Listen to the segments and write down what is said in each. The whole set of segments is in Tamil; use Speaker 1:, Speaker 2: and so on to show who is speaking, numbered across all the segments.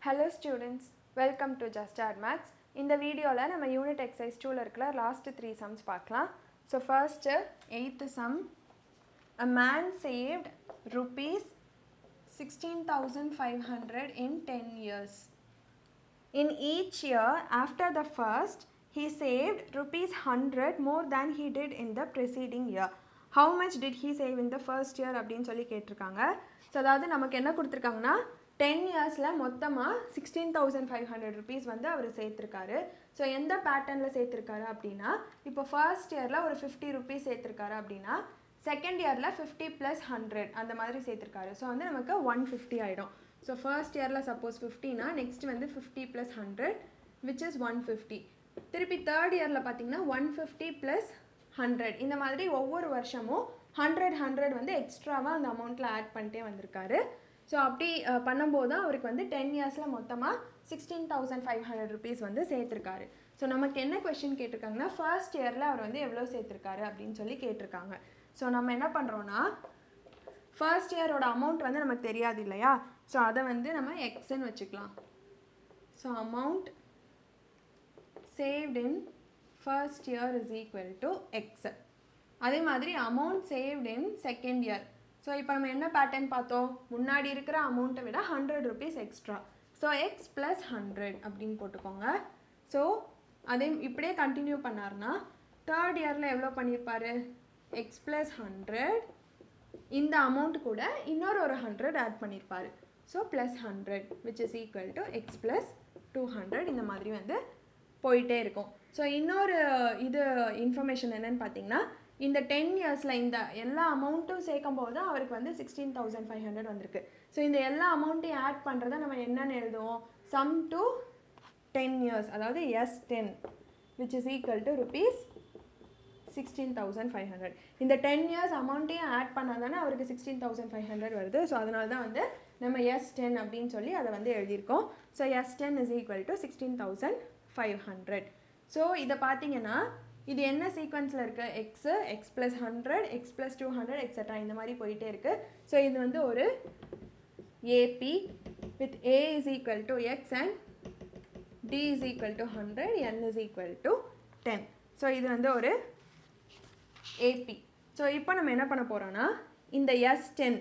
Speaker 1: Hello students, welcome to Just Add Maths. In the video la nama unit exercise 2 la irukla last 3 sums paakalam. So first 8th sum, a man saved rupees 16,500 in 10 years. In each year after the first, he saved rupees 100 more than he did in the preceding year. How much did he save in the first year அப்படினு சொல்லி கேட்டிருக்காங்க. ஸோ அதாவது நமக்கு என்ன கொடுத்துருக்காங்கன்னா 10 இயர்ஸில் மொத்தமாக 16,500 ருபீஸ் வந்து அவர் சேர்த்துருக்காரு. ஸோ எந்த பேட்டர்னில் சேர்த்துருக்காரு அப்படின்னா, இப்போ ஃபர்ஸ்ட் இயரில் ஒரு 50 ருபீஸ் சேர்த்துருக்காரு அப்படின்னா செகண்ட் இயரில் 50 + 100 அந்த மாதிரி சேர்த்துருக்காரு. ஸோ வந்து நமக்கு 150 ஆகிடும். ஸோ ஃபர்ஸ்ட் இயரில் சப்போஸ் 50னா நெக்ஸ்ட் வந்து 50 + 100 which is 150. திருப்பி தேர்ட் இயரில் பார்த்தீங்கன்னா 150 + 100 இந்த மாதிரி ஒவ்வொரு வருஷமும் 100 வந்து எக்ஸ்ட்ராவாக அந்த அமௌண்ட்டில் ஆட் பண்ணிட்டே வந்திருக்காரு. ஸோ அப்படி பண்ணும்போது தான் அவருக்கு வந்து 10 இயர்ஸில் மொத்தமாக 16,500 ருபீஸ் வந்து சேர்த்துருக்காரு. ஸோ நமக்கு என்ன கொஷின் கேட்டிருக்காங்கன்னா, ஃபர்ஸ்ட் இயரில் அவர் வந்து எவ்வளோ சேர்த்துருக்காரு அப்படின்னு சொல்லி கேட்டிருக்காங்க. ஸோ நம்ம என்ன பண்ணுறோன்னா, ஃபர்ஸ்ட் இயரோட அமௌண்ட் வந்து நமக்கு தெரியாது இல்லையா, ஸோ அதை வந்து நம்ம எக்ஸ்ன்னு வச்சுக்கலாம். So amount saved in first year is equal to x. அதே மாதிரி amount saved in second year. So இப்போ நம்ம என்ன பேட்டர்ன் பார்த்தோம், முன்னாடி இருக்கிற அமௌண்ட்டை விட 100 ருபீஸ் எக்ஸ்ட்ரா. ஸோ எக்ஸ் + 100 அப்படின்னு போட்டுக்கோங்க. ஸோ அதே இப்படியே கண்டினியூ பண்ணார்னா தேர்ட் இயரில் எவ்வளோ பண்ணியிருப்பார், எக்ஸ் + 100 இந்த அமௌண்ட் கூட இன்னொரு ஒரு 100 ஆட் பண்ணியிருப்பார். So +100 which is equal to x + 200 இந்த மாதிரி வந்து போயிட்டே இருக்கும். ஸோ இன்னொரு இது இன்ஃபர்மேஷன் என்னென்னு பார்த்தீங்கன்னா, இந்த 10 இயர்ஸில் இந்த எல்லா அமௌண்ட்டும் சேர்க்கும் போது தான் அவருக்கு வந்து 16,500 வந்திருக்கு. ஸோ இந்த எல்லா அமௌண்ட்டையும் ஆட் பண்ணுறதை நம்ம என்னென்னு எழுதுவோம், sum to 10 years, அதாவது S10 which is equal to rupees 16,500. இந்த 10 இயர்ஸ் அமௌண்ட்டையும் ஆட் பண்ணால் தானே அவருக்கு 16,500 வருது. ஸோ அதனால தான் வந்து நம்ம S10 அப்படின்னு சொல்லி அதை வந்து எழுதியிருக்கோம். So S10 is equal to 16,500. So இதை பார்த்தீங்கன்னா இது என்ன சீக்வன்ஸில் இருக்குது, எக்ஸு, எக்ஸ் + 100, எக்ஸ் + 200 எக்ஸெட்ரா இந்த மாதிரி போயிட்டே இருக்குது. ஸோ இது வந்து ஒரு AP with a is equal to x and d is equal to 100, n is equal to 10. So இது வந்து ஒரு ஏபி. ஸோ இப்போ நம்ம என்ன பண்ண போகிறோன்னா, இந்த S10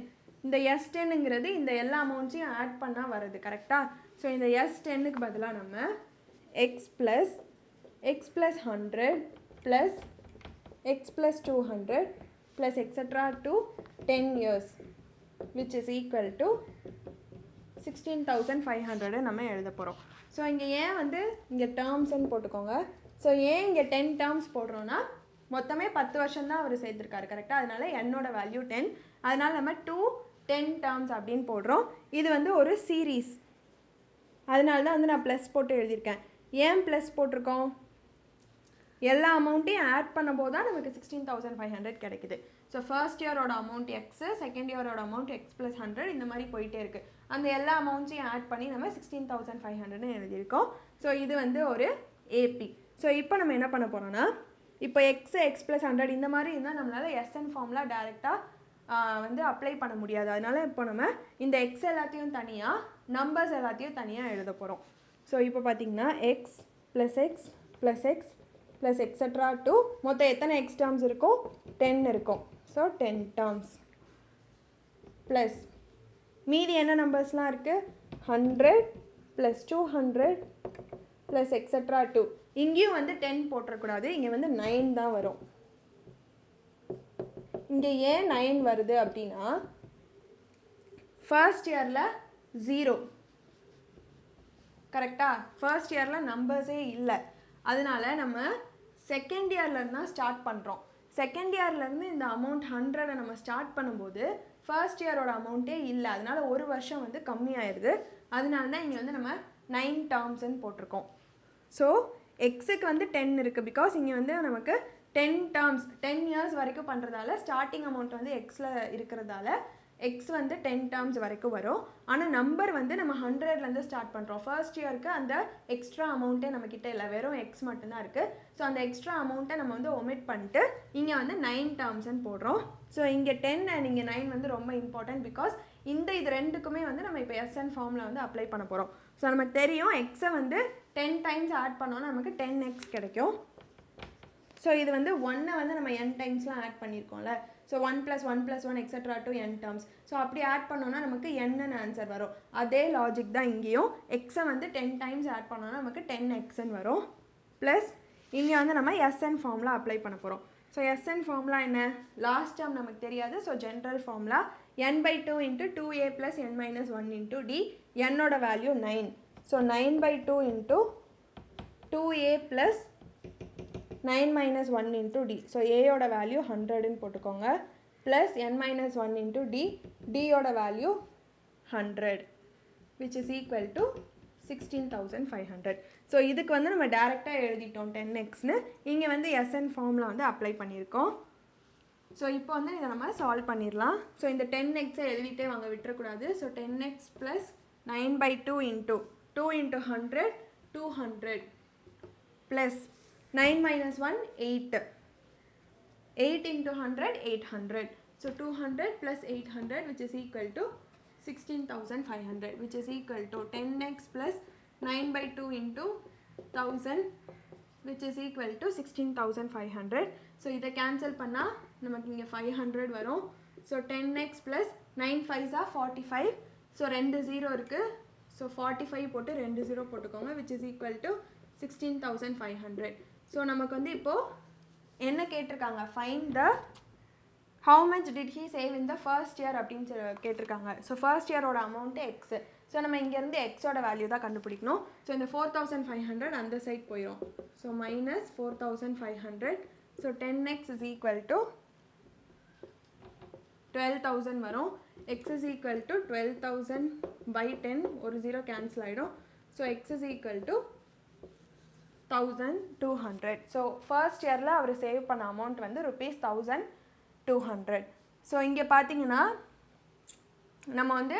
Speaker 1: இந்த S10ங்கிறது இந்த எல்லா அமௌண்ட்ஸையும் ஆட் பண்ணால் வருது கரெக்டாக. ஸோ இந்த S10க்கு பதிலாக நம்ம x + 100 plus x + 200 plus etc. to 10 years which is equal to 16,500 நம்ம எழுத போகிறோம். ஸோ இங்கே ஏன் வந்து இங்கே டேர்ம்ஸ்ன்னு போட்டுக்கோங்க. ஸோ ஏன் இங்கே 10 டேர்ம்ஸ் போடுறோன்னா, மொத்தமே 10 வருஷம் தான் அவர் சேர்த்துருக்காரு கரெக்டாக. அதனால என்னோட வேல்யூ 10, அதனால நம்ம 10 டேர்ம்ஸ் அப்படின்னு போடுறோம். இது வந்து ஒரு சீரீஸ், அதனால தான் வந்து நான் ப்ளஸ் போட்டு எழுதியிருக்கேன். ஏன் ப்ளஸ் போட்டிருக்கோம், எல்லா அமௌண்ட்டையும் ஆட் பண்ணும்போது தான் நமக்கு 16,500 கிடைக்குது. ஸோ ஃபர்ஸ்ட் இயரோட அமௌண்ட் எக்ஸு, செகண்ட் இயரோட அமௌண்ட் எக்ஸ் + 100 இந்த மாதிரி போயிட்டே இருக்குது. அந்த எல்லா அமௌண்ட்ஸையும் ஆட் பண்ணி நம்ம 16,500 எழுதியிருக்கோம். ஸோ இது வந்து ஒரு ஏபி. ஸோ இப்போ நம்ம என்ன பண்ண போகிறோன்னா, இப்போ எக்ஸு, எக்ஸ் + 100 இந்த மாதிரி இருந்தால் நம்மளால் எஸ்என் ஃபார்ம்லாம் டேரெக்டாக வந்து அப்ளை பண்ண முடியாது. அதனால இப்போ நம்ம இந்த எக்ஸ் எல்லாத்தையும் தனியாக, நம்பர்ஸ் எல்லாத்தையும் தனியாக எழுத போகிறோம். ஸோ இப்போ பார்த்தீங்கன்னா x + x + x plus extra two, மொத்தம் எத்தனை எக்ஸ் டேர்ம்ஸ் இருக்கும், 10 இருக்கும். ஸோ 10 டேர்ம்ஸ் ப்ளஸ் மீதி என்ன நம்பர்ஸ்லாம் இருக்குது, 100 + 200 ப்ளஸ் எக்ஸட்ரா டூ. இங்கேயும் வந்து 10 போட்டுறக்கூடாது, இங்கே வந்து 9 தான் வரும். இங்கே ஏன் 9 வருது அப்படின்னா, ஃபர்ஸ்ட் இயரில் 0 கரெக்டாக, ஃபர்ஸ்ட் இயரில் நம்பர்ஸே இல்லை. அதனால நம்ம செகண்ட் இயர்லேருந்து தான் ஸ்டார்ட் பண்ணுறோம். செகண்ட் இயர்லேருந்து இந்த அமௌண்ட் 100 நம்ம ஸ்டார்ட் பண்ணும்போது ஃபர்ஸ்ட் இயரோட அமௌண்ட்டே இல்லை, அதனால ஒரு வருஷம் வந்து கம்மியாயிருது. அதனால தான் இங்கே வந்து நம்ம 9 டேர்ம்ஸ்ன்னு போட்டிருக்கோம். ஸோ எக்ஸுக்கு வந்து 10 இருக்குது, பிகாஸ் இங்கே வந்து நமக்கு 10 டேர்ம்ஸ் 10 இயர்ஸ் வரைக்கும் பண்ணுறதால ஸ்டார்டிங் அமௌண்ட் வந்து எக்ஸில் இருக்கிறதால எக்ஸ் வந்து 10 டேர்ம்ஸ் வரைக்கும் வரும். ஆனால் நம்பர் வந்து நம்ம 100லேருந்து ஸ்டார்ட் பண்ணுறோம். ஃபர்ஸ்ட் இயருக்கு அந்த எக்ஸ்ட்ரா அமௌண்ட்டே நம்மக்கிட்ட இல்லை, வெறும் எக்ஸ் மட்டும்தான் இருக்குது. ஸோ அந்த எக்ஸ்ட்ரா அமௌண்ட்டை நம்ம வந்து ஒமிட் பண்ணிட்டு இங்கே வந்து 9 டேர்ம்ஸ்ன்னு போடுறோம். ஸோ இங்கே 10 அண்ட் இங்கே 9 வந்து ரொம்ப இம்பார்ட்டன்ட், பிகாஸ் இது ரெண்டுக்குமே வந்து நம்ம இப்போ எஸ்என் ஃபார்மில் வந்து அப்ளை பண்ண போகிறோம். ஸோ நமக்கு தெரியும் எக்ஸை வந்து 10 டைம்ஸ் ஆட் பண்ணோன்னா நமக்கு 10x கிடைக்கும். ஸோ இது வந்து 1 வந்து நம்ம n டைம்ஸ்லாம் ஆட் பண்ணியிருக்கோம்ல. So 1 + 1 + 1 etcetera to n terms. So அப்படி ஆட் பண்ணோன்னா நமக்கு என்னன்னு ஆன்சர் வரும். அதே லாஜிக் தான் இங்கேயும். எக்ஸை வந்து 10 டைம்ஸ் ஆட் பண்ணோன்னா நமக்கு 10xன்னு வரும். ப்ளஸ் இங்கே வந்து நம்ம எஸ்என் ஃபார்முலா அப்ளை பண்ண போகிறோம். ஸோ எஸ்என் ஃபார்முலா என்ன? லாஸ்ட் டேர்ம் நமக்கு தெரியாது. So general formula n/2 × 2a + n - 1 × d. என்னோட value 9. So 9/2 × 2a + 9 - 1 × d. So ஏயோட வேல்யூ 100ன்னு போட்டுக்கோங்க. Plus n - 1 × d. டியோட value 100 which is equal to 16,500. So இதுக்கு வந்து நம்ம டேரெக்டாக எழுதிட்டோம் 10xன்னு. இங்கே வந்து எஸ்என் ஃபார்மில் வந்து அப்ளை பண்ணியிருக்கோம். ஸோ இப்போ வந்து இதை நம்ம சால்வ் பண்ணிடலாம். ஸோ இந்த 10xை எழுதிட்டே வாங்க, விட்டுறக்கூடாது. So 10x + 9/2 × 2 × 100 200 plus 9 - 1 8 8 × 100 800. So 200 + 800 which is equal to 16,500 which is equal to 10x + 9/2 × 1000 which is equal to 16,500. So இதை கேன்சல் பண்ணால் நமக்கு இங்கே 500 வரும். So 10x + 9 5s are 45. So 2 0 இருக்குது. ஸோ 45 போட்டு 2 0 போட்டுக்கோங்க which is equal to 16,500. So நமக்கு வந்து இப்போது என்ன கேட்டிருக்காங்க? Find the how much did he save in the first year அப்படின்னு கேட்டிருக்காங்க. ஸோ ஃபர்ஸ்ட் இயரோட அமௌண்ட்டு எக்ஸு. ஸோ நம்ம இங்கேருந்து எக்ஸோட வேல்யூ தான் கண்டுபிடிக்கணும். ஸோ இந்த 4,500 அந்த சைட் போயிடும். So minus 4,500. So 10x is equal to 12,000 வரும். x is equal to 12,000 by 10. ஒரு 0 கேன்சல் ஆகிடும். So x is equal to 1,200. So first இயரில் அவர் சேவ் பண்ண அமௌண்ட் வந்து ₹1,200. ஸோ இங்கே பார்த்தீங்கன்னா நம்ம வந்து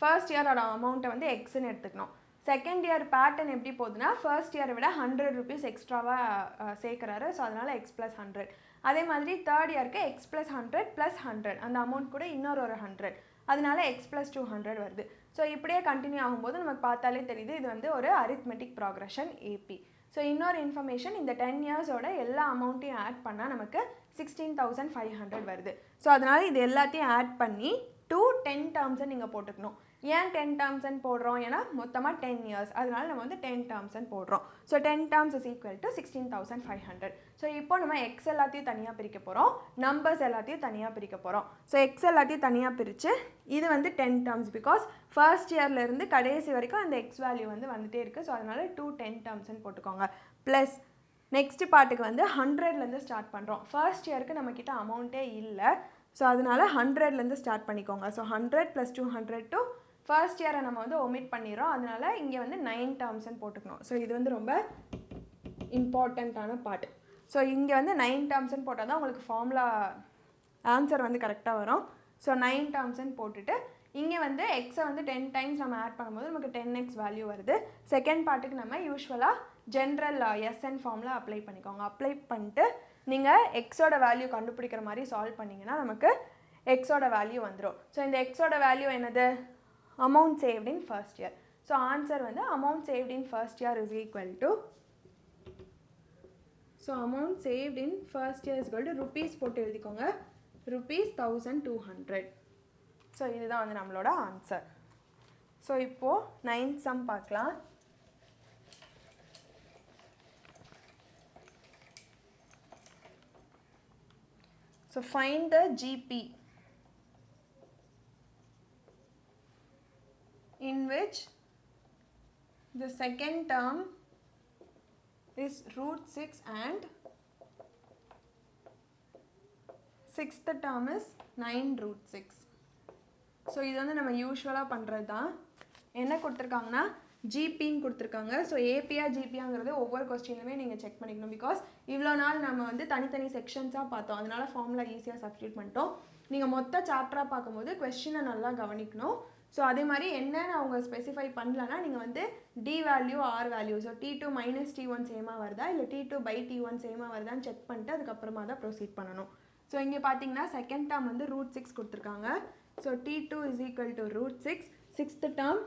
Speaker 1: ஃபர்ஸ்ட் இயரோட அமௌண்ட்டை வந்து எக்ஸ்ன்னு எடுத்துக்கணும். செகண்ட் இயர் பேட்டர்ன் எப்படி போகுதுன்னா ஃபர்ஸ்ட் இயரை விட ₹100 எக்ஸ்ட்ராவாக சேர்க்குறாரு. ஸோ அதனால் x + 100. அதே மாதிரி தேர்ட் இயருக்கு x + 100 + 100 அந்த அமௌண்ட் கூட இன்னொரு 100. அதனால x + 200 வருது. ஸோ இப்படியே கண்டினியூ ஆகும்போது நமக்கு பார்த்தாலே தெரியுது இது வந்து ஒரு அரித்மெட்டிக் ப்ராக்ரஷன் ஏபி. ஸோ இன்னொரு இன்ஃபர்மேஷன், இந்த 10 இயர்ஸோட எல்லா அமௌண்ட்டையும் ஆட் பண்ணால் நமக்கு 16,500 வருது. ஸோ அதனால் இது எல்லாத்தையும் ஆட் பண்ணி 10 டேர்ம்ஸை நீங்கள் போட்டுக்கணும். ஏன் 10 டேர்ம்ஸ்ன்னு போடுறோம்? ஏன்னா மொத்தமாக 10 இயர்ஸ், அதனால நம்ம வந்து 10 டேர்ம்ஸ்ன்னு போடுறோம். So 10 terms is equal to 16,500. So இப்போ நம்ம எக்ஸ் எல்லாத்தையும் தனியாக பிரிக்க போகிறோம், நம்பர்ஸ் எல்லாத்தையும் தனியாக பிரிக்க போகிறோம். ஸோ எக்ஸ் எல்லாத்தையும் தனியாக பிரித்து இது வந்து 10 டேர்ம்ஸ், பிகாஸ் ஃபர்ஸ்ட் இயர்லேருந்து கடைசி வரைக்கும் அந்த எக்ஸ் வேல்யூ வந்து வந்துகிட்டே இருக்குது. ஸோ அதனால் 10 டேர்ம்ஸ்ன்னு போட்டுக்கோங்க. ப்ளஸ் நெக்ஸ்ட் பார்ட்டுக்கு வந்து 100லேருந்து ஸ்டார்ட் பண்ணுறோம். ஃபர்ஸ்ட் இயருக்கு நம்மக்கிட்ட அமௌண்ட்டே இல்லை. ஸோ அதனால் 100லேருந்து ஸ்டார்ட் பண்ணிக்கோங்க. ஸோ 100 + 200 to ஃபர்ஸ்ட் இயரை நம்ம வந்து ஒமிட் பண்ணிடுறோம். அதனால் இங்கே வந்து 9 டேர்ம்ஸ்ன்னு போட்டுக்கணும். ஸோ இது வந்து ரொம்ப இம்பார்ட்டண்ட்டான பார்ட். ஸோ இங்கே வந்து 9 டேர்ம்ஸ்ன்னு போட்டால் தான் உங்களுக்கு ஃபார்முலா ஆன்சர் வந்து கரெக்டாக வரும். ஸோ 9 டேர்ம்ஸ்ன்னு போட்டுட்டு இங்கே வந்து எக்ஸை வந்து 10 டைம்ஸ் நம்ம ஆட் பண்ணும்போது நமக்கு 10x வேல்யூ வருது. செகண்ட் பார்ட்டுக்கு நம்ம யூஸ்வலாக ஜென்ரல் எஸ்என் ஃபார்மில் அப்ளை பண்ணிக்கோங்க. அப்ளை பண்ணிட்டு நீங்கள் எக்ஸோட வேல்யூ கண்டுபிடிக்கிற மாதிரி சால்வ் பண்ணிங்கன்னா நமக்கு எக்ஸோட வேல்யூ வந்துடும். ஸோ இந்த எக்ஸோட வேல்யூ என்னது? Amount saved in first year. So answer வந்து amount saved in first year is equal to, so amount saved in first year is equal to rupees போட்டு எழுதிக்கோங்க, ₹1,200. ஸோ இதுதான் வந்து நம்மளோட ஆன்சர். ஸோ இப்போது 9th சம் பார்க்கலாம். So find the GP in which the second term is √6 and sixth term is 9√6. So இது வந்து நம்ம யூஸ்வலாக பண்ணுறது தான். என்ன கொடுத்துருக்காங்கன்னா ஜிபின்னு கொடுத்துருக்காங்க. ஸோ ஏபியா ஜிபியாங்கிறது ஒவ்வொரு கொஸ்டின்லுமே நீங்கள் செக் பண்ணிக்கணும். பிகாஸ் இவ்வளோ நாள் நம்ம வந்து தனித்தனி செக்ஷன்ஸாக பார்த்தோம், அதனால ஃபார்முலா ஈஸியாக சப்ஸ்டியூட் பண்ணிட்டோம். நீங்கள் மொத்த சாப்டராக பார்க்கும்போது கொஸ்டினை நல்லா கவனிக்கணும். ஸோ அதே மாதிரி என்னன்னு அவங்க ஸ்பெசிஃபை பண்ணலன்னா நீங்கள் வந்து t value r value, so T2 - T1 சேமாக வருதா இல்லை T2 / T1 சேமாக வருதான்னு செக் பண்ணிட்டு அதுக்கப்புறமா தான் ப்ரொசீட் பண்ணணும். ஸோ இங்கே பார்த்தீங்கன்னா செகண்ட் டேர்ம் வந்து √6 கொடுத்துருக்காங்க. So T2 is equal to root 6. Sixth term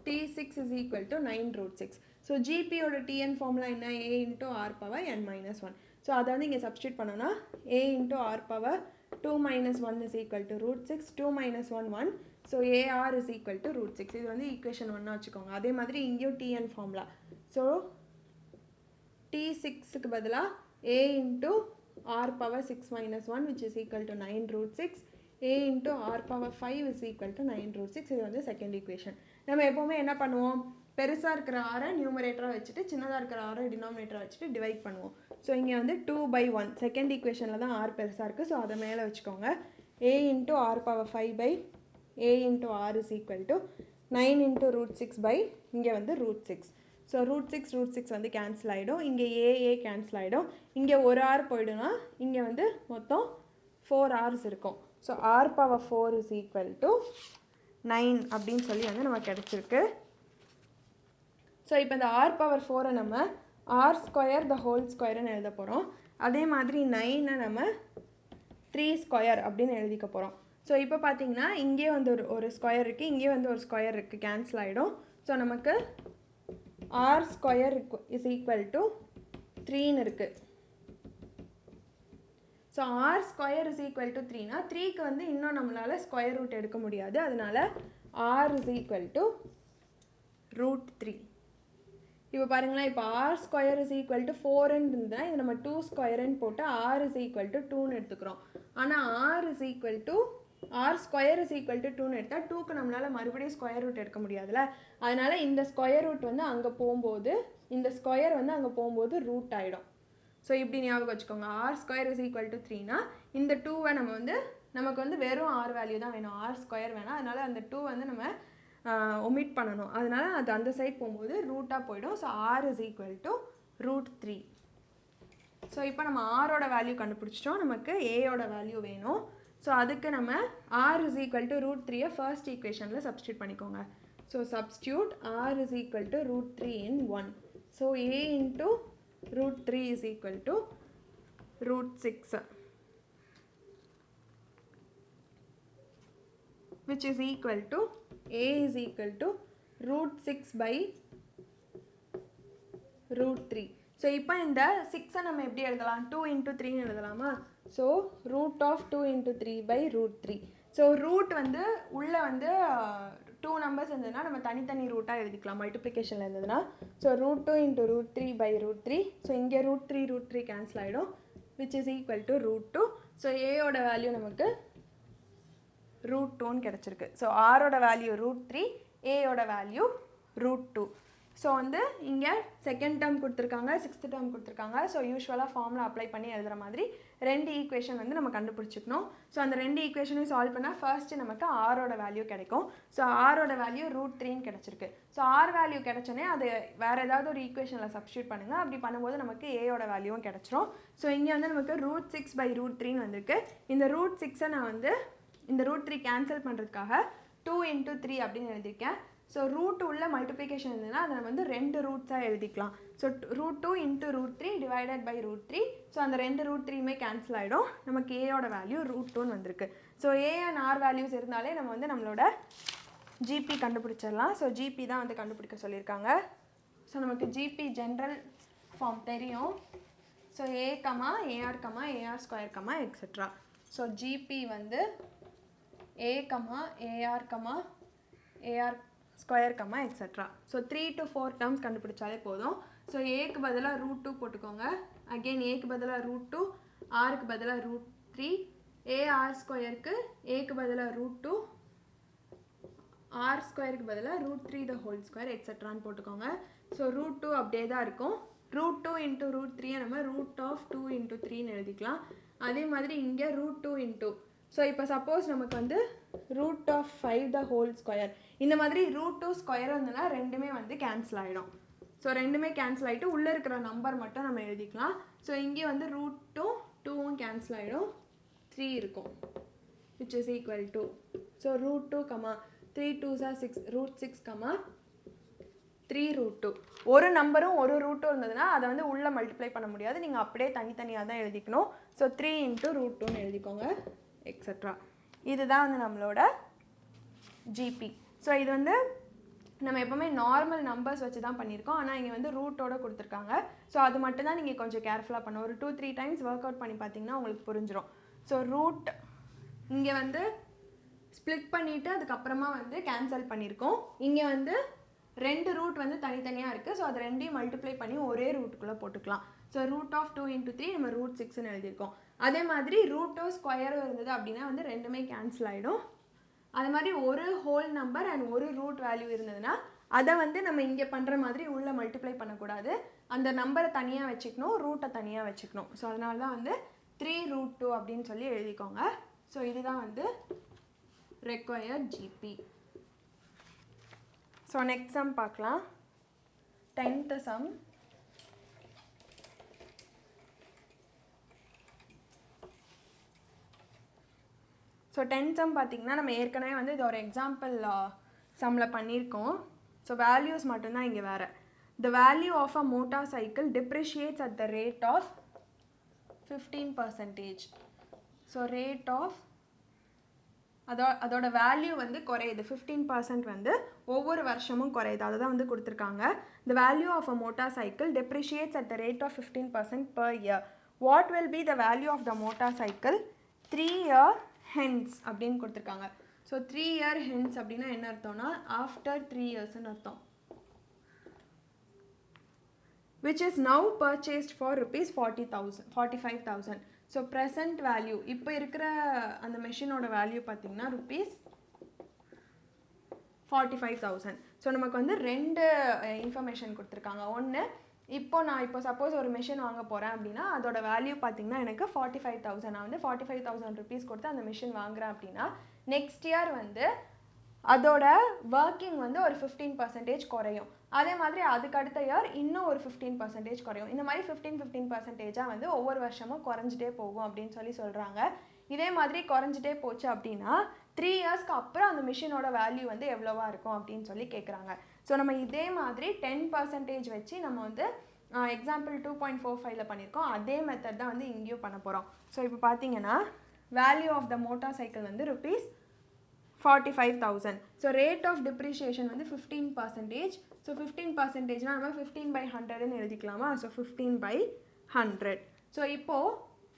Speaker 1: T6 is equal to 9 root 6. So ஜிபியோட டிஎன் ஃபார்முலா என்ன? a into r power n minus 1. So அதை வந்து இங்கே சப்ஸ்டியூட் பண்ணோன்னா a into r power 2 minus 1 is equal to root 6. 2 minus 1 1. So ar is equal to root 6. இது வந்து ஈக்குவேஷன் 1 வச்சுக்கோங்க. அதே மாதிரி இங்கேயும் டிஎன் ஃபார்முலா. ஸோ T6க்கு பதிலாக a into r power 6 minus 1 which is equal to 9 root 6. a into r power 5 is equal to 9 root 6. இது வந்து செகண்ட் ஈக்குவேஷன். நம்ம எப்போவுமே என்ன பண்ணுவோம்? பெருசாக இருக்கிற ஆரை நியூமரேட்டராக வச்சுட்டு சின்னதாக இருக்கிற ஆரை டினாமினேட்டராக வச்சுட்டு டிவைட் பண்ணுவோம். ஸோ இங்கே வந்து 2/1 செகண்ட் ஈக்குவேஷனில் தான் ஆர் பெருசாக இருக்குது. ஸோ அதை மேலே வச்சுக்கோங்க. a into r power 5 by a into r is equal to 9 into root 6 by இங்கே வந்து root 6. ஸோ root 6 வந்து கேன்சல் ஆகிடும். இங்கே a கேன்சல் ஆகிடும். இங்கே ஒரு r போய்டும்னா இங்கே வந்து மொத்தம் 4 r's இருக்கும். So r power 4 is equal to 9 அப்படின்னு சொல்லி வந்து நமக்கு கிடச்சிருக்கு. ஸோ இப்போ இந்த r power 4 நம்ம r ஸ்கொயர் த ஹோல் ஸ்கொயர்னு எழுத போகிறோம். அதே மாதிரி 9 நம்ம 3 ஸ்கொயர் அப்படின்னு எழுதிக்க போகிறோம். ஸோ இப்போ பார்த்தீங்கன்னா இங்கே வந்து ஒரு ஸ்கொயர் இருக்குது, இங்கே வந்து ஒரு ஸ்கொயர் இருக்குது, கேன்சல் ஆகிடும். ஸோ நமக்கு r square is equal to 3ன்னு இருக்குது. So r square is equal to 3னா 3க்கு வந்து இன்னும் நம்மளால் ஸ்கொயர் ரூட் எடுக்க முடியாது. அதனால r is equal to root 3. இப்போ பாருங்களேன், இப்போ r square is equal to 4ன்னு இருந்தால் இது நம்ம 2 ஸ்கொயர்ன்னு போட்டு r இஸ் ஈக்குவல் டு 2ன்னு எடுத்துக்கிறோம். ஆனால் r square is equal to 2ன்னு எடுத்தால் 2க்கு நம்மளால் மறுபடியும் ஸ்கொயர் ரூட் எடுக்க முடியாதுல்ல. அதனால் இந்த ஸ்கொயர் ரூட் வந்து அங்கே போகும்போது இந்த ஸ்கொயர் வந்து அங்கே போகும்போது ரூட் ஆகிடும். ஸோ இப்படி ஞாபகம் வச்சுக்கோங்க. r square is equal to 3னா இந்த 2வை நம்ம வந்து நமக்கு வந்து வெறும் r வேல்யூ தான் வேணும், r ஸ்கொயர் வேணாம். அதனால் அந்த 2 வந்து நம்ம ஒமிட் பண்ணணும். அதனால அது அந்த சைட் போகும்போது ரூட்டாக போயிடும். So r is equal to root 3. So இப்போ நம்ம ஆரோட வேல்யூ கண்டுபிடிச்சிட்டோம். நமக்கு ஏயோட வேல்யூ வேணும். ஸோ அதுக்கு நம்ம r is equal to root 3யை ஃபர்ஸ்ட் ஈக்குவேஷனில் சப்ஸ்டியூட் பண்ணிக்கோங்க. So substitute r is equal to root 3 in 1. So a into root 3 is equal to root 6, which is equal to a is equal to root 6 by root 3. So இப்போ இந்த 6ஐ நம்ம எப்படி எழுதலாம்? 2 into 3ன்னு எழுதலாமா? So root of 2 into 3 by root 3. So root வந்து உள்ளே வந்து 2 நம்பர்ஸ் இருந்ததுன்னா நம்ம தனித்தனி ரூட்டாக எழுதிக்கலாம். மல்டிப்ளிகேஷனில் இருந்ததுன்னா so root 2 into root 3 by root 3. So இங்கே root 3 கேன்சல் ஆகிடும், which is equal to root 2. So ஏயோட வேல்யூ நமக்கு root 2ன்னு கிடச்சிருக்கு. ஸோ ஆரோட வேல்யூ root 3, ஏயோட வேல்யூ root 2. ஸோ வந்து இங்கே செகண்ட் டேர்ம் கொடுத்துருக்காங்க, சிக்ஸ்த் டேர்ம் கொடுத்துருக்காங்க. ஸோ யூஸ்வலாக ஃபார்முலா அப்ளை பண்ணி எழுதுகிற மாதிரி ரெண்டு ஈக்குவேஷன் வந்து நம்ம கண்டுபிடிச்சிக்கணும். ஸோ அந்த ரெண்டு ஈக்குவேஷனையும் சால்வ் பண்ணால் ஃபர்ஸ்ட்டு நமக்கு ஆரோட வேல்யூ கிடைக்கும். ஸோ ஆரோட வேல்யூ root 3ன்னு கிடச்சிருக்கு. ஸோ ஆர் வேல்யூ கிடச்சோன்னே அது வேறு ஏதாவது ஒரு ஈக்குவேஷனில் சப்ஸ்டியூட் பண்ணுங்கள். அப்படி பண்ணும்போது நமக்கு ஏயோட வேல்யூவும் கிடச்சிரும். ஸோ இங்கே வந்து நமக்கு root 6 by root 3ன்னு வந்திருக்கு. இந்த root 6ஐ நான் வந்து இந்த root 3 கேன்சல் பண்ணுறதுக்காக 2 into 3 அப்படின்னு எழுதியிருக்கேன். ஸோ ரூட் உள்ள மல்டிப்ளிகேஷன் இருந்ததுன்னா அதை வந்து ரெண்டு ரூட்ஸாக எழுதிக்கலாம். So root 2 into root 3 divided by root 3. So அந்த ரெண்டு root 3மே கேன்சல் ஆகிடும். நமக்கு ஏயோட வேல்யூ root 2ன்னு வந்திருக்கு. So a and r values இருந்தாலே நம்ம வந்து நம்மளோட ஜிபி கண்டுபிடிச்சிடலாம். ஸோ ஜிபி தான் வந்து கண்டுபிடிக்க சொல்லியிருக்காங்க. ஸோ நமக்கு ஜிபி ஜென்ரல் ஃபார்ம் தெரியும். So A comma AR comma AR square comma etcetera. So GP வந்து A comma AR comma AR square comma etcetera. So 3 to 4 terms கண்டுபிடிச்சாலே போதும். ஸோ ஏக்கு பதிலாக root 2 போட்டுக்கோங்க. அகெயின் ஏக்கு பதிலாக root 2, ஆருக்கு பதிலாக root 3, ஏஆர் ஸ்கொயருக்கு ஏக்கு பதிலாக root 2, ஆர் ஸ்கொயருக்கு பதிலாக root 3 the whole square எக்ஸெட்ரான்னு போட்டுக்கோங்க. ஸோ root 2 அப்படியே தான் இருக்கும். root 2 into root 3 நம்ம root of 2 into 3ன்னு எழுதிக்கலாம். அதே மாதிரி இங்கே root 2 into. ஸோ இப்போ சப்போஸ் நமக்கு வந்து root of 5 the whole square இந்த மாதிரி root 2 ஸ்கொயர் இருந்ததுன்னா ரெண்டுமே வந்து கேன்சல் ஆகிடும். ஸோ ரெண்டுமே கேன்சல் ஆகிட்டு உள்ளே இருக்கிற நம்பர் மட்டும் நம்ம எழுதிக்கலாம். ஸோ இங்கே வந்து root 2வும் கேன்சல் ஆகிடும், 3 இருக்கும், which is equal to. So root 2 comma 3 2s are 6, root 6 comma 3 root 2. ஒரு நம்பரும் ஒரு ரூட்டும் இருந்ததுன்னா அதை வந்து உள்ளே மல்டிப்ளை பண்ண முடியாது, நீங்கள் அப்படியே தனித்தனியாக தான் எழுதிக்கணும். ஸோ 3 into root 2ன்னு எழுதிக்கோங்க எக்ஸெட்ரா. இதுதான் வந்து நம்மளோட ஜிபி. ஸோ இது வந்து நம்ம எப்போவுமே நார்மல் நம்பர்ஸ் வச்சு தான் பண்ணியிருக்கோம், ஆனால் இங்கே வந்து ரூட்டோடு கொடுத்துருக்காங்க. ஸோ அது மட்டும் தான் நீங்கள் கொஞ்சம் கேர்ஃபுல்லாக பண்ணணும். ஒரு 2-3 டைம்ஸ் ஒர்க் அவுட் பண்ணி பார்த்தீங்கன்னா உங்களுக்கு புரிஞ்சிடும். ஸோ ரூட் இங்கே வந்து ஸ்ப்ளிட் பண்ணிவிட்டு அதுக்கப்புறமா வந்து கேன்சல் பண்ணியிருக்கோம். இங்கே வந்து 2 ரூட் வந்து தனித்தனியாக இருக்குது. ஸோ அது ரெண்டையும் மல்டிப்ளை பண்ணி ஒரே ரூட்டுக்குள்ளே போட்டுக்கலாம். ஸோ ரூட் ஆஃப் 2 × 3 நம்ம ரூட் 6ன்னு எழுதியிருக்கோம். அதே மாதிரி ரூட்டோ ஸ்கொயரும் இருந்தது அப்படின்னா வந்து ரெண்டுமே கேன்சல் ஆகிடும். அது மாதிரி ஒரு ஹோல் நம்பர் அண்ட் ஒரு ரூட் வேல்யூ இருந்ததுன்னா அதை வந்து நம்ம இங்கே பண்ணுற மாதிரி உள்ளே மல்டிப்ளை பண்ணக்கூடாது. அந்த நம்பரை தனியாக வச்சுக்கணும், ரூட்டை தனியாக வச்சுக்கணும். ஸோ அதனால தான் வந்து 3√2 அப்படின்னு சொல்லி எழுதிக்கோங்க. ஸோ இதுதான் வந்து required GP. So next sum பார்க்கலாம். 10th some. So 10th some பார்த்திங்கன்னா நம்ம ஏற்கனவே வந்து இது ஒரு எக்ஸாம்பிள் சம்மில் பண்ணியிருக்கோம். ஸோ வேல்யூஸ் மட்டும்தான் இங்கே வேறு. The value of a motorcycle depreciates at the rate of 15%. So rate of அதோட வேல்யூ வந்து குறையுது. 15% வந்து ஒவ்வொரு வருஷமும் குறையுது. அதை தான் வந்து கொடுத்துருக்காங்க. The value of a motorcycle depreciates at the rate of 15% per year. What will be the value of the motorcycle 3 year hence அப்படின்னு கொடுத்துருக்காங்க. ஸோ 3 year hence அப்படின்னா என்ன அர்த்தம்னா ஆஃப்டர் 3 yearsன்னு அர்த்தம். which is now purchased for rupees 45,000. So present value இப்போ இருக்கிற அந்த மெஷினோட வேல்யூ பார்த்தீங்கன்னா rupees 45,000. ஸோ நமக்கு வந்து 2 இன்ஃபர்மேஷன் கொடுத்துருக்காங்க. ஒன்று, நான் இப்போ சப்போஸ் ஒரு மிஷின் வாங்க போகிறேன் அப்படின்னா அதோட வேல்யூ பார்த்தீங்கன்னா எனக்கு 45,000. நான் வந்து 45,000 rupees கொடுத்து அந்த மிஷின் வாங்குறேன் அப்படின்னா நெக்ஸ்ட் இயர் வந்து அதோட ஒர்க்கிங் வந்து ஒரு 15% குறையும். அதே மாதிரி அதுக்கு அடுத்த இயர் இன்னும் ஒரு 15% குறையும். இந்த மாதிரி 15% வந்து ஒவ்வொரு வருஷமும் குறைஞ்சிட்டே போகும் அப்படின்னு சொல்கிறாங்க. இதே மாதிரி குறைஞ்சிட்டே போச்சு அப்படின்னா 3 yearsக்கு அப்புறம் அந்த மிஷினோட வேல்யூ வந்து எவ்வளோவா இருக்கும் அப்படின்னு சொல்லி கேட்குறாங்க. ஸோ நம்ம இதே மாதிரி 10% வச்சு நம்ம வந்து எக்ஸாம்பிள் 2.45ல் பண்ணியிருக்கோம். அதே மெத்தட் தான் வந்து இங்கேயும் பண்ண போகிறோம். ஸோ இப்போ பார்த்தீங்கன்னா value of the motorcycle வந்து rupees 45,000. So rate of depreciation வந்து 15%. ஸோ 15%னா நம்ம 15/100ன்னு எழுதிக்கலாமா? ஸோ 15/100. ஸோ இப்போது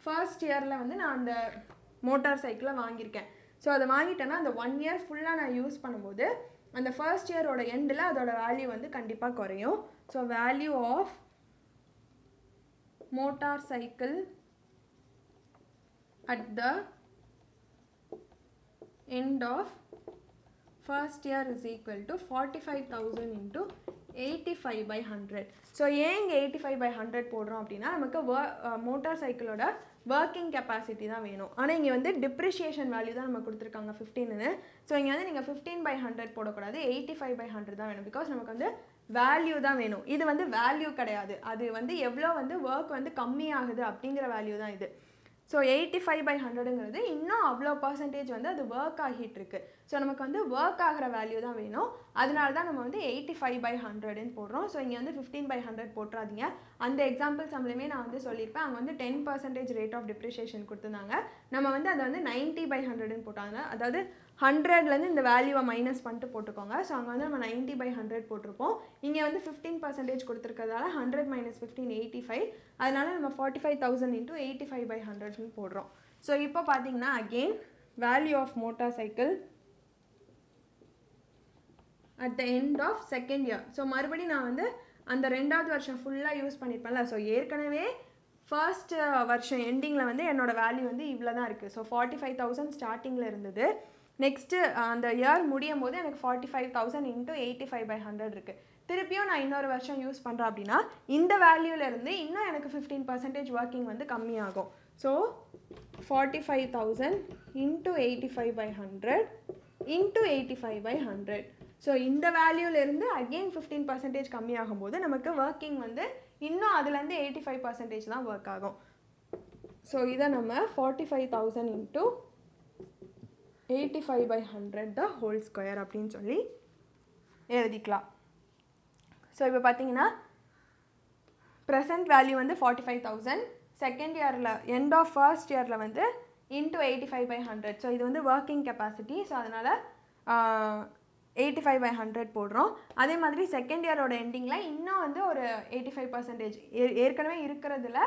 Speaker 1: ஃபர்ஸ்ட் இயரில் வந்து நான் அந்த மோட்டார் சைக்கிளை வாங்கியிருக்கேன். ஸோ அதை வாங்கிட்டேன்னா அந்த 1 year ஃபுல்லாக நான் யூஸ் பண்ணும்போது அந்த ஃபர்ஸ்ட் இயரோட எண்டில் அதோட வேல்யூ வந்து கண்டிப்பாக குறையும். So value of motorcycle at the end of first year is equal to 45,000 into 85/100. So ஏன் இங்கே 85/100 போடுறோம் அப்படின்னா நமக்கு மோட்டார் சைக்கிளோட ஒர்க்கிங் கெப்பாசிட்டி தான் வேணும். ஆனால் இங்கே வந்து டிப்ரிஷியேஷன் வேல்யூ தான் நம்ம கொடுத்துருக்காங்க 15ன்னு. ஸோ இங்கே வந்து நீங்கள் 15/100 போடக்கூடாது, 85/100 தான் வேணும். பிகாஸ் நமக்கு வந்து வேல்யூ தான் வேணும். இது வந்து வேல்யூ கிடையாது, அது வந்து எவ்வளோ வந்து ஒர்க் வந்து கம்மியாகுது அப்படிங்கிற வேல்யூ தான் இது. ஸோ 85/100ங்கிறது இன்னும் அவ்வளோ பர்சன்டேஜ் வந்து அது ஒர்க் ஆகிட்டு இருக்கு. ஸோ நமக்கு வந்து ஒர்க் ஆகிற வேல்யூ தான் வேணும். அதனால தான் நம்ம வந்து 85/100ன்னு போடுறோம். ஸோ இங்கே வந்து 15/100 போட்டுறாதீங்க. அந்த எக்ஸாம்பிள் சம்லையுமே நான் வந்து சொல்லியிருப்பேன். அங்கே வந்து 10% ரேட் ஆஃப் டிப்ரிஷியேஷன் கொடுத்துருந்தாங்க. நம்ம வந்து அதை வந்து 90/100ன்னு போட்டாங்க. அதாவது 100லேருந்து இந்த வேல்யூவை மைனஸ் பண்ணிட்டு போட்டுக்கோங்க. ஸோ அங்கே வந்து நம்ம 90/100 போட்டிருப்போம். இங்கே வந்து 15% கொடுத்துருக்கிறதால 100 - 15 85. அதனால நம்ம 45,000 into 85/100ன்னு போடுறோம். ஸோ இப்போ பார்த்தீங்கன்னா again value of motorcycle at the end of second year. So மறுபடியும் நான் வந்து அந்த 2வது வருஷம் ஃபுல்லாக யூஸ் பண்ணியிருப்பேன்ல. ஸோ ஏற்கனவே ஃபர்ஸ்ட் வருஷம் எண்டிங்கில் வந்து என்னோட வேல்யூ வந்து இவ்வளோ தான் இருக்குது. ஸோ 45,000 ஸ்டார்டிங்கில் இருந்தது. நெக்ஸ்ட்டு அந்த இயர் முடியும் போது எனக்கு 45,000 into 85/100 இருக்குது. திருப்பியும் நான் இன்னொரு வருஷம் யூஸ் பண்ணுறேன் அப்படின்னா இந்த வேல்யூலேருந்து இன்னும் எனக்கு 15% ஒர்க்கிங் வந்து கம்மியாகும். So 45,000 into 85/100 into 85/100. ஸோ இந்த வேல்யூலேருந்து அகெயின் 15% கம்மியாகும் போது நமக்கு ஒர்க்கிங் வந்து இன்னும் அதுலேருந்து 85% தான் ஒர்க் ஆகும். ஸோ இதை நம்ம 45,000 into 85/100 the whole square அப்படின்னு சொல்லி எழுதிக்கலாம். ஸோ இப்போ பார்த்தீங்கன்னா ப்ரெசன்ட் வேல்யூ வந்து 45,000. செகண்ட் இயரில் எண்ட் ஆஃப் ஃபர்ஸ்ட் இயரில் வந்து இன்ட்டு 85/100. ஸோ இது வந்து ஒர்க்கிங் கெப்பாசிட்டி. ஸோ அதனால் 85/100 போடுறோம். அதே மாதிரி செகண்ட் இயரோட எண்டிங்கில் இன்னும் வந்து ஒரு 85% ஏற்கனவே இருக்கிறதுல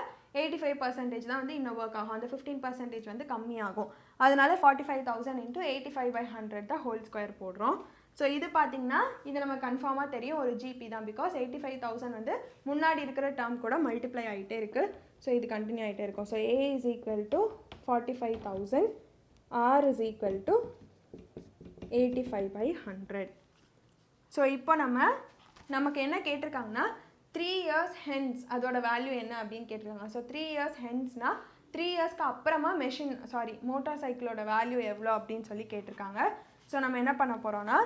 Speaker 1: 85% தான் வந்து இன்னும் ஒர்க் ஆகும். அந்த 15% வந்து கம்மியாகும். அதனால 45,000 இன்ட்டு 85/100 தான் ஹோல் ஸ்கொயர் போடுறோம். ஸோ இது பார்த்திங்கன்னா இது நம்ம கன்ஃபார்மாக தெரியும் ஒரு ஜிபி தான். பிகாஸ் 85,000 வந்து முன்னாடி இருக்கிற டேர்ம் கூட மல்டிப்ளை ஆகிட்டே இருக்குது. ஸோ இது கண்டினியூ ஆகிட்டே இருக்கும். So A is equal to 45,000, R is equal to 85/100. So இப்போ நமக்கு என்ன கேட்டிருக்காங்கன்னா 3 years hence அதோட வேல்யூ என்ன அப்படின்னு கேட்டிருக்காங்க. ஸோ 3 years hence-னா 3 years-க்கு அப்புறமா மோட்டார் சைக்கிளோட வேல்யூ எவ்வளோ அப்படின்னு சொல்லி கேட்டிருக்காங்க. ஸோ நம்ம என்ன பண்ண போகிறோன்னா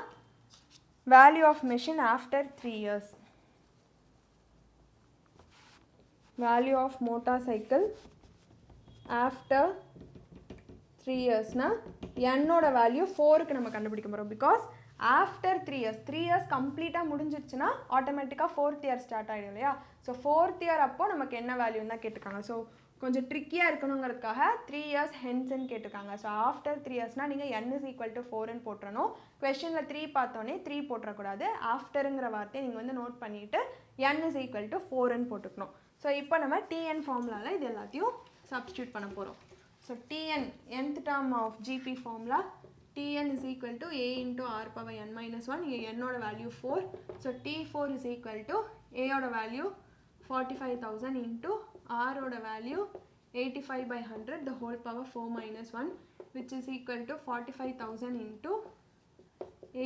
Speaker 1: value of machine after 3 years, value of motorcycle after 3 yearsனா என்னோட வேல்யூ 4க்கு நம்ம கண்டுபிடிக்க போகிறோம். பிகாஸ் ஆஃப்டர் 3 years கம்ப்ளீட்டாக முடிஞ்சிருச்சுன்னா ஆட்டோமேட்டிக்காக 4th year ஸ்டார்ட் ஆகிடும் இல்லையா. ஸோ 4th year அப்போ நமக்கு என்ன வேல்யூன்னு தான் கேட்டிருக்காங்க. ஸோ கொஞ்சம் ட்ரிக்கியாக இருக்கணுங்கிறதுக்காக 3 years ஹென்ஸ்ன்னு கேட்டிருக்காங்க. ஸோ ஆஃப்டர் 3 yearsனால் நீங்கள் n is equal to 4ன்னு போட்டுறணும். கொஸ்டினில் 3 பார்த்தோன்னே 3 போட்டுறக்கூடாது. ஆஃப்டருங்கிற வார்த்தையை நீங்கள் வந்து நோட் பண்ணிவிட்டு n is equal to 4ன்னு போட்டுக்கணும். ஸோ இப்போ நம்ம TN ஃபார்முலாவில் இது எல்லாத்தையும் சப்ஸ்டியூட் பண்ண போகிறோம். So TN nth term of GP formula Tn is equal to A into R power n minus 1. இங்கே n ஓட value 4. So T4 is equal to A ஓட வேல்யூ 45,000 into R ஓட value 85/100 the whole power 4 minus 1 which is equal to 45,000 into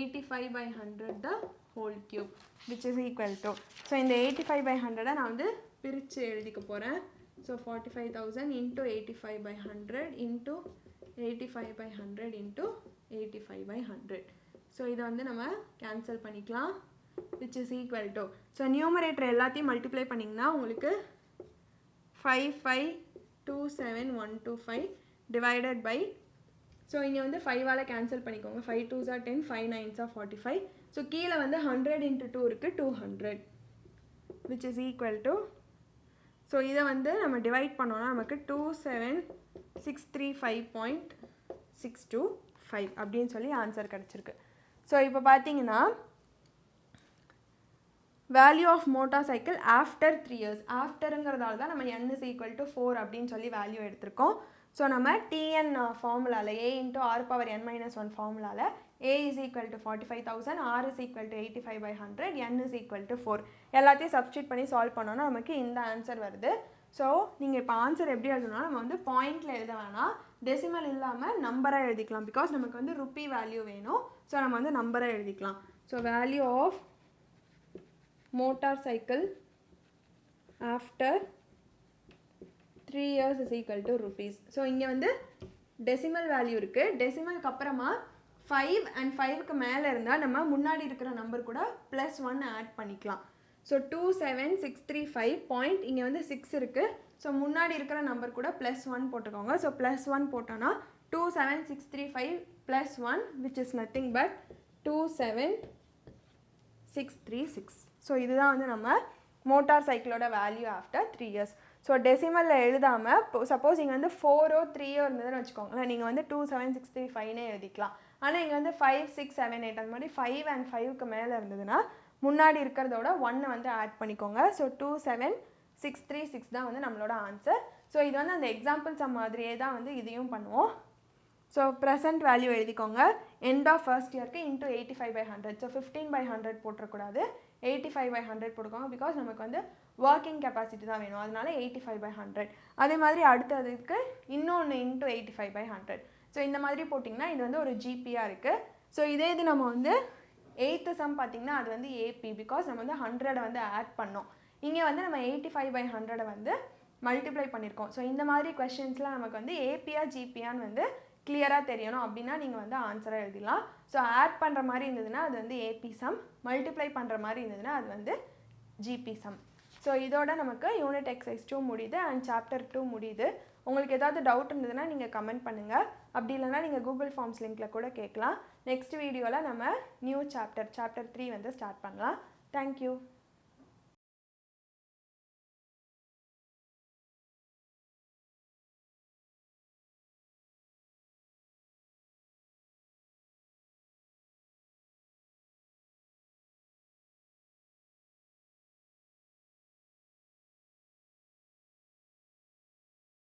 Speaker 1: 85/100 the whole cube which is equal to. So இந்த 85/100 நான் வந்து பிரித்து எழுதிக்க போகிறேன். So 45,000 into 85/100 into 85/100 into 85/100. So இதை வந்து நம்ம கேன்சல் பண்ணிக்கலாம். which is equal to. So numerator எல்லாத்தையும் மல்டிப்ளை பண்ணிங்கன்னா உங்களுக்கு 55,27125 டிவைடட் பை. ஸோ இங்கே வந்து 5ஆல் கேன்சல் பண்ணிக்கோங்க. 5 2s are 10, 5 9s are 45. So கீழே வந்து 100 into 2 இருக்குது 200 which is equal to. So இதை வந்து நம்ம டிவைட் பண்ணோன்னா நமக்கு 27635.625 அப்படின்னு சொல்லி ஆன்சர் கிடச்சிருக்கு. ஸோ இப்போ பார்த்தீங்கன்னா value of motorcycle after 3 years ஆஃப்டருங்கிறதால தான் நம்ம n is equal to 4 அப்படின்னு சொல்லி வேல்யூ எடுத்திருக்கோம். ஸோ நம்ம TN ஃபார்முலாவில் A into R power n minus 1 ஃபார்முலாவில் A is equal to 45,000, R is equal to 85/100, n is equal to 4 எல்லாத்தையும் சப்ஸ்டியூட் பண்ணி சால்வ் பண்ணோன்னா நமக்கு இந்த ஆன்சர் வருது. ஸோ நீங்கள் இப்போ ஆன்சர் எப்படி எழுதணும்னா நம்ம வந்து பாயிண்டில் எழுத வேணாம், டெசிமல் இல்லாமல் நம்பராக எழுதிக்கலாம். பிகாஸ் நமக்கு வந்து ருப்பி வேல்யூ வேணும். ஸோ நம்ம வந்து நம்பராக எழுதிக்கலாம். So value of motorcycle after 3 years is equal to rupees. So இங்கே வந்து டெசிமல் வேல்யூ இருக்குது. டெசிமலுக்கு அப்புறமா 5 and 5க்கு மேலே இருந்தால் நம்ம முன்னாடி இருக்கிற நம்பர் கூட +1 ஆட் பண்ணிக்கலாம். ஸோ 27635 பாயிண்ட் இங்கே வந்து 6 இருக்குது. ஸோ முன்னாடி இருக்கிற நம்பர் கூட +1 போட்டுக்கோங்க. ஸோ +1 போட்டோன்னா 27635 +1 which is nothing but 27636. So இதுதான் வந்து நம்ம மோட்டார் சைக்கிளோட வேல்யூ ஆஃப்டர் 3 years. ஸோ டெசிமலில் எழுதாமல் சப்போஸ் இங்கே வந்து 4 or 3 இருந்ததுன்னு வச்சுக்கோங்களேன், நீங்கள் வந்து 27635 எழுதிக்கலாம். ஆனால் இங்கே வந்து 5 6 7 8 அந்த மாதிரி 5 and 5க்கு மேலே இருந்ததுன்னா முன்னாடி இருக்கிறதோட 1 வந்து ஆட் பண்ணிக்கோங்க. ஸோ 27636 தான் வந்து நம்மளோட ஆன்சர். ஸோ இது வந்து அந்த எக்ஸாம்பிள் சம் மாதிரியே தான் வந்து இதையும் பண்ணுவோம். ஸோ ப்ரெசன்ட் வேல்யூ எழுதிக்கோங்க. எண்ட் ஆஃப் ஃபர்ஸ்ட் இயர்க்கு இன்ட்டு 85/100. ஸோ 15/100 போட்டுறக்கூடாது, 85/100 போட்டுக்கோங்க. பிகாஸ் நமக்கு வந்து ஒர்க்கிங் கெப்பாசிட்டி தான் வேணும், அதனால 85/100. அதே மாதிரி அடுத்ததுக்கு இன்னொன்று இன்ட்டு 85/100. ஸோ இந்த மாதிரி போட்டிங்கன்னா இது வந்து ஒரு ஜிபியாக இருக்குது. ஸோ இதே இது நம்ம வந்து 8th சம் பார்த்திங்கன்னா அது வந்து ஏபி. பிகாஸ் நம்ம வந்து 100 வந்து ஆட் பண்ணோம். இங்கே வந்து நம்ம 85/100 வந்து மல்டிப்ளை பண்ணியிருக்கோம். ஸோ இந்த மாதிரி கொஷின்ஸில் நமக்கு வந்து ஏபியா ஜிபியான்னு வந்து கிளியராக தெரியணும் அப்படின்னா நீங்கள் வந்து ஆன்சராக எழுதிடலாம். ஸோ ஆட் பண்ணுற மாதிரி இருந்ததுன்னா அது வந்து ஏபி சம், மல்டிப்ளை பண்ணுற மாதிரி இருந்ததுன்னா அது வந்து ஜிபி சம். ஸோ இதோட நமக்கு யூனிட் எக்ஸசைஸ் 2 முடியுது அண்ட் சாப்டர் 2 முடியுது. உங்களுக்கு ஏதாவது டவுட் இருந்ததுன்னா நீங்கள் கமெண்ட் பண்ணுங்கள். அப்படி இல்லைனா நீங்கள் கூகுள் ஃபார்ம்ஸ் லிங்க்கில் கூட கேட்கலாம். நெக்ஸ்ட் வீடியோவில் நம்ம நியூ சாப்டர் 3 வந்து ஸ்டார்ட் பண்ணலாம். தேங்க்யூ.